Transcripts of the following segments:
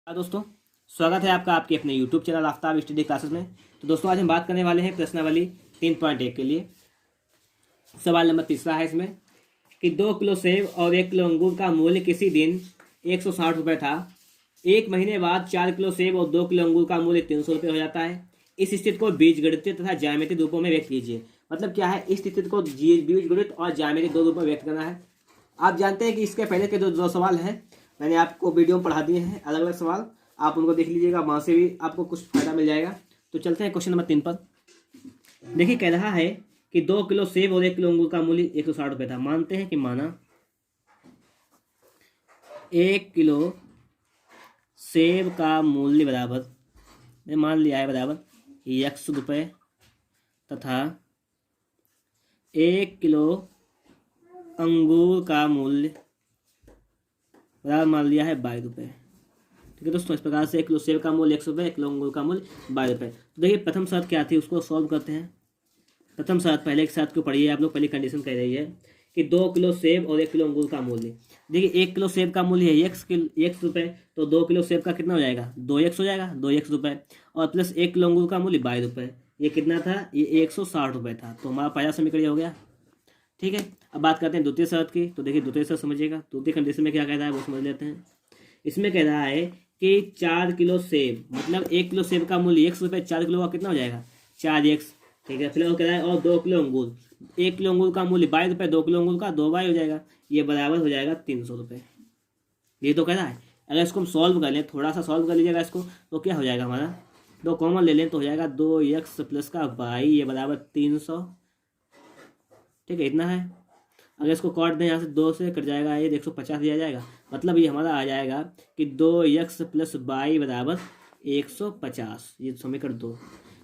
दोस्तों, स्वागत है आपका आपके अपने YouTube channel Aftab study classes में। तो दोस्तों, आज हम बात करने वाले हैं प्रश्नावली 3.1 के लिए। सवाल नंबर तीसरा है इसमें कि 2 किलो सेब और 1 किलो अंगूर का मूल्य किसी दिन 160 रुपये था। एक महीने बाद 4 किलो सेब और 2 किलो अंगूर का मूल्य 300 रुपये हो जाता है। इस स्थिति को बीजगणितीय तथा ज्यामितीय रूपों में व्यक्त कीजिए। मतलब क्या है, इस स्थिति को बीजगणित और ज्यामितीय दो रूपों में व्यक्त करना है। आप जानते हैं कि इसके पहले के दो सवाल हैं, मैंने आपको वीडियो में पढ़ा दिए हैं अलग अलग सवाल, आप उनको देख लीजिएगा, वहाँ से भी आपको कुछ फायदा मिल जाएगा। तो चलते हैं क्वेश्चन नंबर 3 पर। देखिए, कह रहा है कि 2 किलो सेब और 1 किलो अंगूर का मूल्य 160 रुपये था। मानते हैं कि माना 1 किलो सेब का मूल्य बराबर, मान लिया है बराबर x रुपये तथा 1 किलो अंगूर का मूल्य बराबर मान लिया है 22 रुपये। ठीक है दोस्तों, इस प्रकार से 1 किलो सेब का मूल्य 100 रुपये, 1 किलो अंगूर का मूल्य 22 रुपये। तो देखिए, प्रथम शर्त क्या थी उसको सॉल्व करते हैं। प्रथम शर्त, पहले एक शर्त को पढ़िए आप लोग। पहली कंडीशन कह रही है कि 2 किलो सेब और 1 किलो अंगूर का मूल्य। देखिए, 1 किलो सेब का मूल्य है x रुपये, तो 2 किलो सेब का कितना हो जाएगा, 2x हो जाएगा, 2x रुपये, और प्लस 1 किलो अंगूर का मूल्य 22 रुपये। ये कितना था, ये 160 रुपये था। तो हमारा पहला समीकरण हो गया। ठीक है, अब बात करते हैं द्वितीय शर्त की। तो देखिए, द्वितीय शर्त समझिएगा। द्वितीय कंडीशन में क्या कह रहा है वो समझ लेते हैं। इसमें कह रहा है कि 4 किलो सेब, मतलब 1 किलो सेब का मूल्य x रुपये, 4 किलो का कितना हो जाएगा, 4x। ठीक है, फिर वो कह रहा है और 2 किलो अंगूर, 1 किलो अंगूर का मूल्य 22 रुपये, 2 किलो अंगूर का 2 बाई हो जाएगा, ये बराबर हो जाएगा 300 रुपये। ये तो कह रहा है। अगर इसको हम सॉल्व कर लें, थोड़ा सा सॉल्व कर लीजिएगा इसको, तो क्या हो जाएगा हमारा, 2 कॉमन ले लें तो हो जाएगा 2x प्लस का y, ये बराबर 300। ठीक है, इतना है। अगर इसको काट दें, यहाँ से 2 से कट जाएगा, ये 150 दिया जाएगा। मतलब ये हमारा आ जाएगा कि 2x प्लस y बराबर 150। ये समीकरण 2।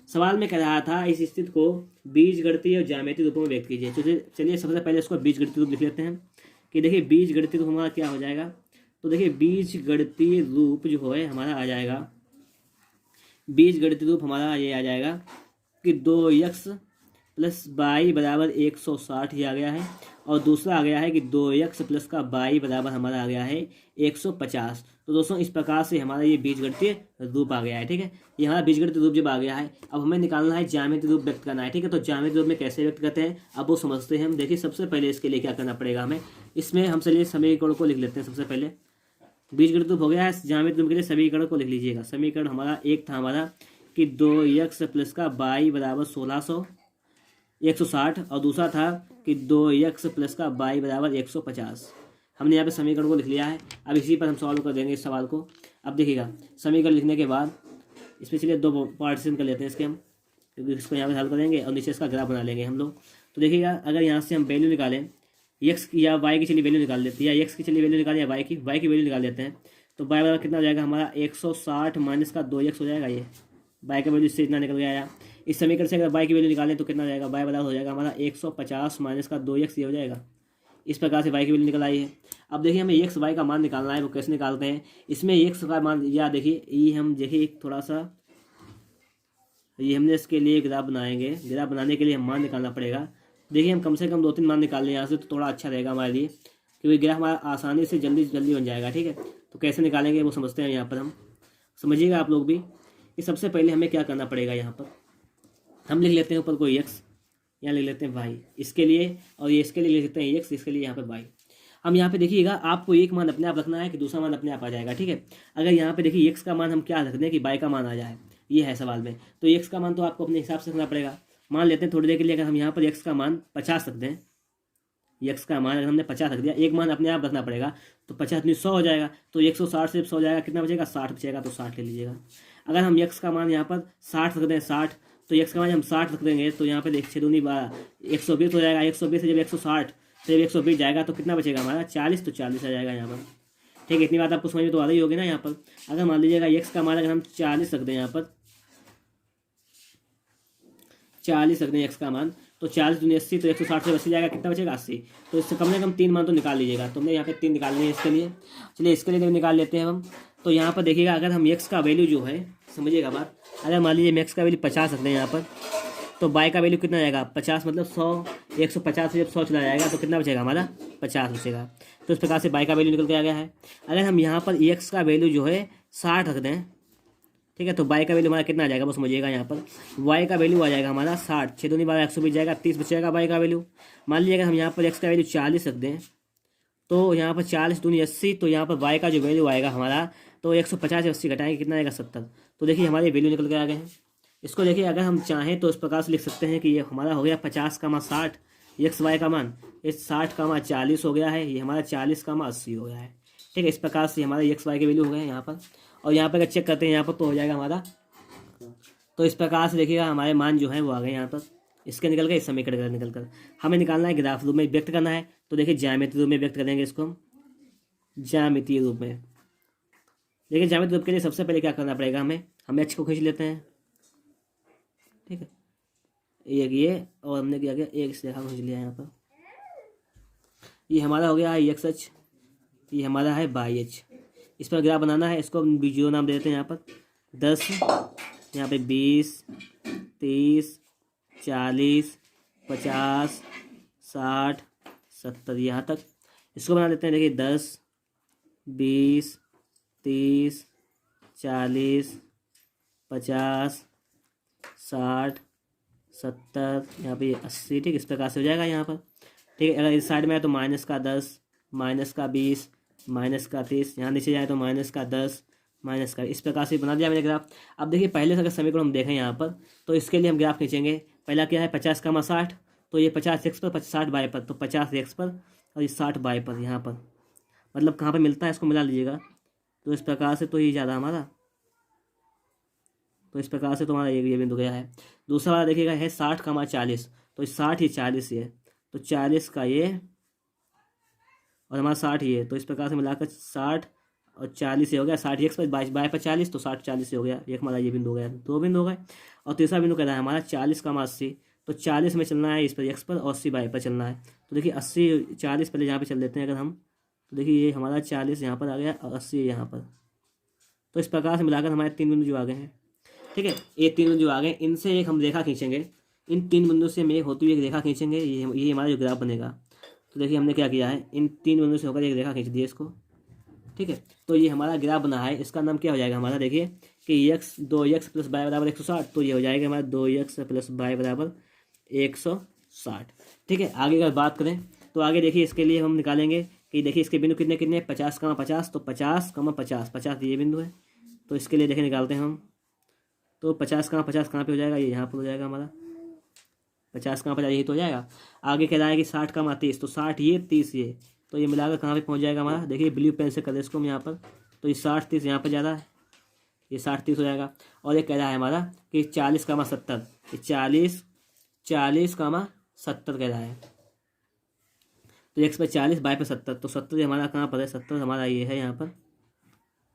सवाल में कह रहा था इस स्थिति को बीजगणितीय और ज्यामितीय रूपों में व्यक्त कीजिए। तो चलिए सबसे पहले इसको बीजगणितीय रूप लिख लेते हैं कि देखिए बीजगणितीय रूप हमारा क्या हो जाएगा। तो देखिए, बीजगणितीय रूप जो है हमारा आ जाएगा, बीजगणितीय रूप हमारा ये आ जाएगा कि 2x प्लस y बराबर 160 ही आ गया है, और दूसरा आ गया है कि 2x प्लस का y बराबर हमारा आ गया है 150। तो दोस्तों, इस प्रकार से हमारा ये बीजगणितीय रूप आ गया है। ठीक है, ये हमारा बीजगणितीय रूप जब आ गया है, अब हमें निकालना है ज्यामितीय रूप व्यक्त करना है। ठीक है, तो ज्यामितीय रूप में कैसे व्यक्त करते हैं अब वो समझते हैं हम। देखिए, सबसे पहले इसके लिए क्या करना पड़ेगा हमें, इसमें हम चलिए समीकरण को लिख लेते हैं। सबसे पहले बीजगणितीय रूप हो गया है, ज्यामितीय रूप के लिए समीकरण को लिख लीजिएगा। समीकरण हमारा एक था हमारा कि 2x प्लस का y बराबर 160, और दूसरा था कि 2x प्लस का y बराबर 150। हमने यहाँ पे समीकरण को लिख लिया है। अब इसी पर हम सॉल्व कर देंगे इस सवाल को। अब देखिएगा, समीकरण लिखने के बाद इसमें चलिए 2 पार्टीशन कर लेते हैं इसके हम, क्योंकि इसको यहाँ पे हल करेंगे और नीचे इसका ग्राफ बना लेंगे हम लोग। तो देखिएगा, अगर यहाँ से हम वैल्यू निकालें x या y की, चलिए वैल्यू निकाल लेते हैं, या x की चलिए वैल्यू निकालें, या y की वैल्यू निकाल लेते हैं। तो y बराबर कितना हो जाएगा हमारा 160 माइनस का 2x हो जाएगा। ये y का वैल्यू इससे इतना निकल गया। इस समीकरण से अगर y की वैल्यू निकालें तो कितना हो जाएगा, y बराबर हो जाएगा हमारा 150 माइनस का 2x, ये हो जाएगा। इस प्रकार से y की वैल्यू निकल आई है। अब देखिए, हमें x y का मान निकालना है, वो कैसे निकालते हैं। इसमें x का मान, या देखिए ये हम देखिए थोड़ा सा, ये हमने इसके लिए ग्राफ बनाएंगे। ग्राफ बनाने के लिए हम मान निकालना पड़ेगा। देखिए, हम कम से कम 2-3 मान निकाल लें यहाँ से, तो थोड़ा अच्छा रहेगा हमारे लिए, क्योंकि ग्राफ हमारा आसानी से जल्दी बन जाएगा। ठीक है, तो कैसे निकालेंगे वो समझते हैं। यहाँ पर हम समझिएगा आप लोग भी कि सबसे पहले हमें क्या करना पड़ेगा। यहाँ पर हम लिख लेते हैं ऊपर कोई x, यहाँ लिख लेते हैं y इसके लिए, और ये इसके लिए लिख लेते हैं x, इसके लिए यहाँ पर y। हम यहाँ पे देखिएगा, आपको एक मान अपने आप रखना है कि दूसरा मान अपने आप आ जाएगा। ठीक है, अगर यहाँ पे देखिए x का मान हम क्या रख दें कि y का मान आ जाए, ये है सवाल में। तो x का मान तो आपको अपने हिसाब से रखना पड़ेगा। मान लेते हैं थोड़ी देर के लिए, अगर हम यहाँ पर x का मान 50 रख दें, x का मान अगर हमने 50 रख दिया, एक मान अपने आप रखना पड़ेगा, तो 50 नहीं 100 हो जाएगा। तो 160 से 100 जाएगा, कितना बचेगा, 60 बचेगा। तो 60 ले लीजिएगा। अगर हम x का मान यहाँ पर 60 रख दें, 60, तो x का मान हम 60 रख देंगे, तो यहाँ पे 6 दूनी 12, 120 हो जाएगा। 120 से जब 160 से जब 120 जाएगा तो कितना बचेगा हमारा, 40। तो 40 आ जाएगा यहाँ पर। ठीक है, इतनी बात आपको समझ में तो आ रही होगी ना। यहाँ पर अगर मान लीजिएगा x का मान अगर हम 40 रख दें, यहाँ पर 40 रख दें x का मान, तो 40 दूनी 80, तो 160 से 80 जाएगा, कितना बचेगा, 80। तो इससे कम से कम 3 मान तो निकाल लीजिएगा। तो हमने यहाँ पे 3 निकालने हैं इसके लिए। चलिए इसके लिए निकाल लेते हैं हम। तो यहाँ पर देखिएगा, अगर हम x का वैल्यू जो है, समझिएगा बात, अगर मान लीजिए x का वैल्यू 50 रख दें यहाँ पर, तो y का वैल्यू कितना आएगा, 50, मतलब 100। 150 से जब 100 चला जाएगा तो कितना बचेगा हमारा, 50 बचेगा। तो इस प्रकार से y का वैल्यू निकल के आ गया है। अगर हम यहाँ पर x का वैल्यू जो है 60 रख दें, ठीक है, तो y का वैल्यू हमारा कितना आ जाएगा, बस समझिएगा यहाँ पर y का वैल्यू आ जाएगा हमारा 60, 6 दूनी 12 120 जाएगा, 30 बचेगा y का वैल्यू। मान लीजिएगा हम यहाँ पर x का वैल्यू 40 रख दें, तो यहाँ पर 40 दूनी 80, तो यहाँ पर y का जो वैल्यू आएगा हमारा, तो 150 80 घटाएंगे कितना आएगा 70। तो देखिए हमारे वैल्यू निकल के आ गए हैं। इसको देखिए अगर हम चाहें तो इस प्रकार से लिख सकते हैं कि ये हमारा हो गया 50, 60 XY का मान, इस 60, 40 हो गया है, ये हमारा 40, 80 हो गया है, ठीक है। इस प्रकार से हमारा XY के वैल्यू हो गए हैं यहाँ पर। और यहाँ पर अगर चेक करते हैं यहाँ पर तो हो जाएगा हमारा, तो इस प्रकार से देखिएगा हमारे मान जो है वो आ गए यहाँ पर, इसके निकल गए, इस समीकरण का निकल कर हमें निकालना है, ग्राफ रूप में व्यक्त करना है। तो देखिए ज्यामितीय रूप में व्यक्त करेंगे इसको हम, ज्यामितीय रूप में। देखिए ज्यामितीय रूप के लिए सबसे पहले क्या करना पड़ेगा, हमें x को खींच लेते हैं, ठीक है, एक ये और हमने क्या किया, एक रेखा खींच लिया यहाँ पर। ये हमारा हो गया है x अक्ष, ये हमारा है y अक्ष। इस पर ग्राफ बनाना है, इसको हम B0 नाम दे देते हैं यहाँ पर। 10, यहाँ पे 20, 30, 40, 50, 60, 70 यहाँ तक इसको बना देते हैं। देखिए 10, 20, 30, 40, 50, 60, 70, यहाँ पे 80, ठीक, इस प्रकार से हो जाएगा यहाँ पर, ठीक है। अगर इस साइड में है तो -10, -20, -30, यहाँ नीचे जाए तो -10, -, इस प्रकार से बना दिया मैंने ग्राफ। अब देखिए पहले से अगर समीकरण हम देखें यहाँ पर, तो इसके लिए हम ग्राफ खींचेंगे। पहला क्या है 50, 60, तो ये 50x पर, 60 y पर, तो 50x पर और ये 60 y पर, यहाँ पर मतलब कहाँ पर मिलता है इसको मिला लीजिएगा। तो इस प्रकार से तो ये ज़्यादा हमारा, तो इस प्रकार से तो हमारा ये बिंदु गया है। दूसरा वाला देखिएगा है 60, 40, तो 60 ये 40 ये, तो 40 का ये और हमारा 60 ये, तो इस प्रकार से मिलाकर 60 और 40 ये हो गया। 60 x पर 22 y पर 40, तो 60 40 से हो गया। एक हमारा ये बिंदु हो गया, दो बिंदु हो गए। और तीसरा बिंदु कह रहा है हमारा 40, 80, तो 40 में चलना है इस पर x पर, और 80 y पर चलना है। तो देखिए 80 40 पहले यहाँ पे चल देते हैं अगर हम, तो देखिए ये हमारा 40 यहाँ पर आ गया और 80 यहाँ पर। तो इस प्रकार से मिलाकर हमारे 3 बिंदु जो आ गए हैं, ठीक है। ये 3 बिंदु जो आ गए, इनसे एक हम रेखा खींचेंगे। इन 3 बिंदु से हम एक होती हुई एक रेखा खींचेंगे, ये हमारा जो ग्राफ बनेगा। तो देखिए हमने क्या किया है, इन 3 बिंदु से होकर एक रेखा खींच दी इसको, ठीक है। तो ये हमारा ग्राफ बना है, इसका नाम क्या हो जाएगा हमारा, देखिए कि 2x + y = 160, तो ये हो जाएगा हमारा 2x + y = 160, ठीक है। आगे अगर बात करें तो आगे देखिए इसके लिए हम निकालेंगे कि देखिए इसके बिंदु कितने 50, 50, तो 50, 50, 50 ये बिंदु है। तो इसके लिए देखिए निकालते हैं हम, तो 50, 50 कहाँ पे हो जाएगा, ये यहाँ पर हो जाएगा हमारा 50, 50 यही तो हो जाएगा। आगे कह रहा है कि 60, 30, तो 60 ये 30 ये, तो ये मिलाकर कहाँ पे पहुँच जाएगा हमारा, देखिए ब्लू पेन से कर इसको हम यहाँ पर, तो ये 60, 30 यहाँ पर ज़्यादा है, ये 60, 30 हो जाएगा। और ये कह रहा है हमारा कि 40, 70, ये 40, 70 कह रहा है। तो x पर 40, y पर 70, तो 70 हमारा कहाँ पर है, 70 हमारा ये है यहाँ पर,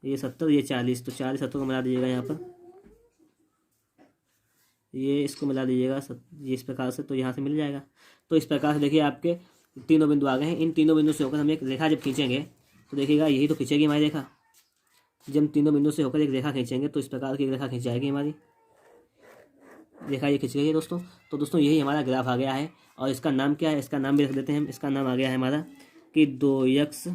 ये 70 ये 40, तो 40 70 को मिला दीजिएगा यहाँ पर, ये इसको मिला दीजिएगा ये इस प्रकार से, तो यहाँ से मिल जाएगा। तो इस प्रकार से देखिए आपके तीनों बिंदु आ गए हैं। इन तीनों बिंदु से होकर हम एक रेखा जब खींचेंगे तो देखिएगा यही तो खींचेगी हमारी रेखा। जब हम तीनों बिंदु से होकर एक रेखा खींचेंगे तो इस प्रकार की एक रेखा खींच जाएगी हमारी रेखा, ये खींच गई है दोस्तों। तो दोस्तों यही हमारा ग्राफ आ गया है, और इसका नाम क्या है, इसका नाम भी रख देते हैं हम। इसका नाम आ गया है हमारा कि 2x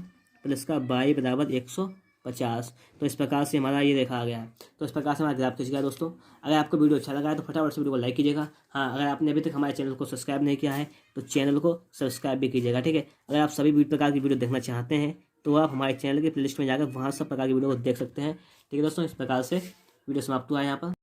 + y = 150। तो इस प्रकार से हमारा ये रेखा आ गया है। तो इस प्रकार से हमारा ग्राफ खींच गया दोस्तों। अगर आपको वीडियो अच्छा लगा है तो फटाफट से वीडियो को लाइक कीजिएगा। हाँ, अगर आपने अभी तक हमारे चैनल को सब्सक्राइब नहीं किया है तो चैनल को सब्सक्राइब भी कीजिएगा, ठीक है। अगर आप सभी प्रकार की वीडियो देखना चाहते हैं तो आप हमारे चैनल के प्लेलिस्ट में जाकर वहाँ सब प्रकार की वीडियो को देख सकते हैं, ठीक है दोस्तों। इस प्रकार से वीडियो समाप्त हुआ है यहाँ पर।